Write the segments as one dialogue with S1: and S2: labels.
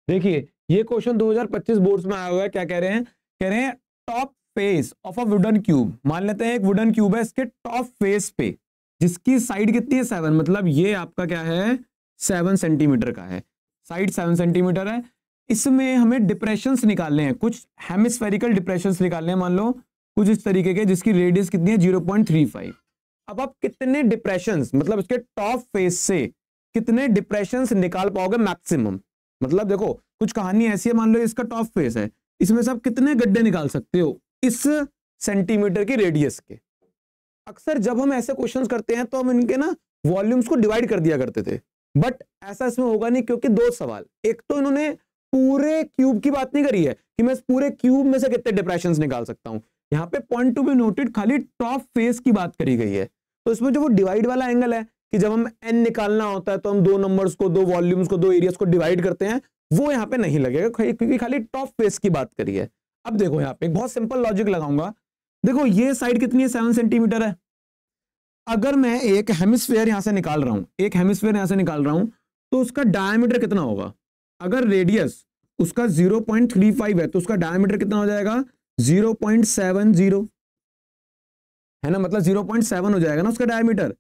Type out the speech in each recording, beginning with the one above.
S1: देखिए ये question 2025 boards में आया हुआ है। क्या कह रहे हैं? कह रहे हैं top face of a wooden cube. मान लेते हैं एक वुडन क्यूब है, इसके टॉप फेस पे जिसकी साइड कितनी है 7, मतलब ये आपका क्या है 7 सेंटीमीटर का है, साइड 7 सेंटीमीटर है। इसमें हमें डिप्रेशंस निकालने हैं, कुछ हेमिस्फेरिकल डिप्रेशंस निकालने हैं, मान लो कुछ इस तरीके के, जिसकी रेडियस कितनी है 0.35। अब आप कितने डिप्रेशंस, मतलब इसके टॉप फेस से कितने डिप्रेशंस निकाल पाओगे मैक्सिमम? मतलब देखो कुछ कहानी ऐसी है, मान लो इसका टॉप फेस है, इसमें से आप कितने गड्ढे निकाल सकते हो इस सेंटीमीटर की रेडियस के। अक्सर जब हम ऐसे क्वेश्चंस करते हैं तो हम इनके ना वॉल्यूम्स को डिवाइड कर दिया करते थे, बट ऐसा इसमें होगा नहीं, क्योंकि दो सवाल, एक तो इन्होंने पूरे क्यूब की बात नहीं करी है कि मैं इस पूरे क्यूब में से कितने डिप्रेशंस निकाल सकता हूं, यहाँ पे पॉइंट टू बी नोटेड खाली टॉप फेस की बात करी गई है। तो इसमें जो वो डिवाइड वाला एंगल है कि जब हम n निकालना होता है तो हम दो नंबर्स को, दो वॉल्यूम्स को, दो एरियाज को डिवाइड करते हैं, वो यहाँ पे नहीं लगेगा क्योंकि खाली टॉप फेस की बात करी है। अब देखो यहाँ पे एक बहुत सिंपल लॉजिक लगाऊंगा। देखो ये साइड कितनी है 7 सेंटीमीटर है। अगर मैं एक हेमिस्फेयर यहां से निकाल रहा हूं, एक हेमिस्फेयर यहां से निकाल रहा हूं, तो उसका डायमीटर कितना होगा? अगर रेडियस उसका 0.35 है तो उसका डायमीटर कितना हो जाएगा 0.70, है ना, मतलब 0.7 हो जाएगा ना उसका डायमीटर।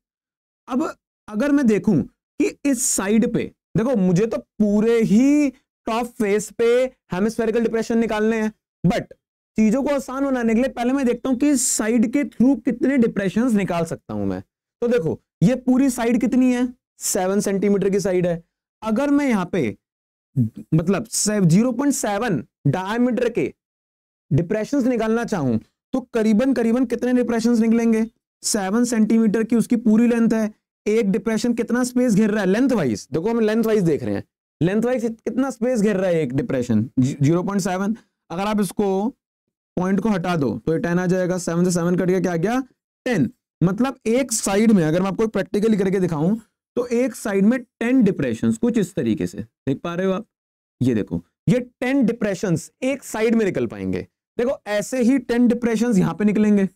S1: अब अगर मैं देखूं कि इस साइड पे, देखो मुझे तो पूरे ही टॉप फेस पे हेमिस्फेरिकल डिप्रेशन निकालने हैं, बट चीजों को आसान बनाने के लिए पहले मैं देखता हूं कि इस साइड के थ्रू कितने डिप्रेशंस निकाल सकता हूं मैं। तो देखो ये पूरी साइड कितनी है 7 सेंटीमीटर की साइड है। अगर मैं यहां पे मतलब 0.7 डायमीटर के डिप्रेशंस निकालना चाहूं तो करीबन करीबन कितने डिप्रेशंस निकलेंगे? 7 सेंटीमीटर की उसकी पूरी लेंथ है, एक डिप्रेशन कितना स्पेस घेर रहा है लेंथ वाइज, देखो हम लेंथ वाइज देख रहे हैं, लेंथ वाइज कितना स्पेस घेर रहा है एक डिप्रेशन 0.7। अगर आप इसको पॉइंट को हटा दो तो ये 10 आ जाएगा, 7 से 7 कट गया, क्या आ गया 10। मतलब एक साइड में अगर मैं आपको प्रैक्टिकली करके दिखाऊं तो एक साइड में 10 डिप्रेशंस कुछ इस तरीके से देख पा रहे हो आप, ये देखो ये 10 डिप्रेशंस एक साइड में निकल पाएंगे। देखो ऐसे ही 10 डिप्रेशंस यहां पे निकलेंगे,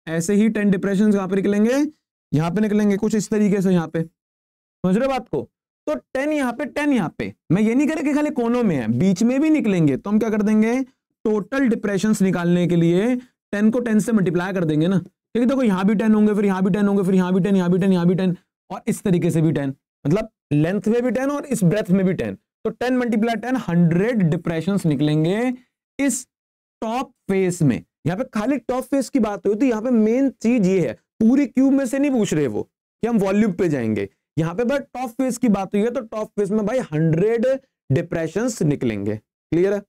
S1: ऐसे ही 10 डिप्रेशंस यहां पे निकलेंगे, यहां पे निकलेंगे कुछ इस तरीके से, यहां पे समझ रहे हो बात को? तो 10 यहां पे 10 यहां पे, मैं ये नहीं कह रहा कि खाली कोनों में है, बीच में भी निकलेंगे। तो हम क्या कर देंगे, टोटल डिप्रेशंस निकालने के लिए 10 को 10 से मल्टीप्लाई कर देंगे ना, ठीक है। देखो यहां भी 10 होंगे, फिर यहां भी 10 होंगे, फिर यहां भी 10, यहां भी 10, यहां भी 10, और इस तरीके से भी 10, मतलब लेंथ में भी 10 और इस ब्रेथ में भी 10। तो 10 मल्टीप्लाई 10 100 डिप्रेशंस निकलेंगे इस टॉप फेस में। यहां पे खाली टॉप फेस की बात हुई, तो यहां पे मेन चीज ये है, पूरी क्यूब में से नहीं पूछ रहे वो कि हम वॉल्यूम पे जाएंगे, यहां पे बस टॉप फेस की बात हुई है, तो टॉप फेस में भाई 100 डिप्रेशंस निकलेंगे। क्लियर है?